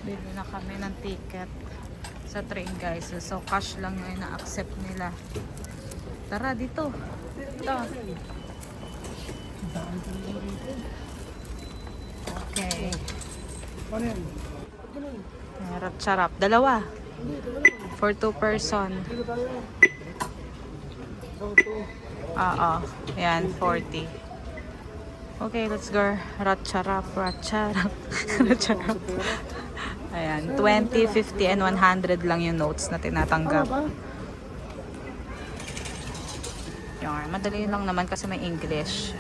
Bili na kami ng ticket sa train guys. So cash lang yung na-accept nila. Tara dito. Ito. Okay. Harap charap. Dalawa. For 2 person. Oo. Yan, 40. Okay, let's go. Ratcharap, ratcharap. Ratcharap. Ayan, 20, 50, and 100 lang yung notes na tinatanggap. Yan, madali lang naman kasi may English.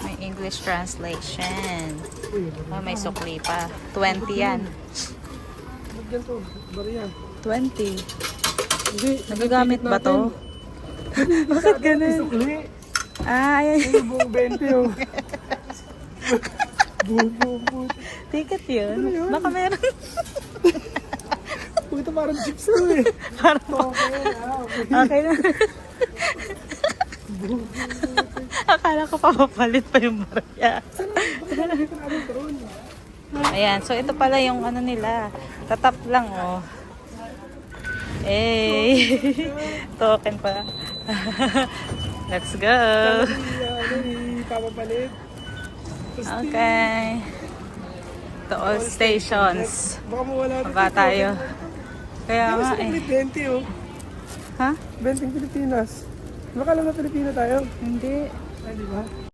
May English translation. Oh, may sukli pa. 20 yan. 20. Nagagamit ba to? Bakit ganun? Ah, ayan. Buong 20 oh. Buong. Ticket yun. Baka meron. Ito parang chips ko eh. Parang okay na. Akala ko papapalit pa yung barya. Ayan, so ito pala yung ano nila. Tatap lang oh. Eh, token pa. Let's go. Papapalit. Okay. To all stations. Baka mawala Baba tayo. Kaya nga eh. 20 oh. Ha? 20 Pilipinas. Baka lang na Pilipino tayo. Hindi. Ay, di ba?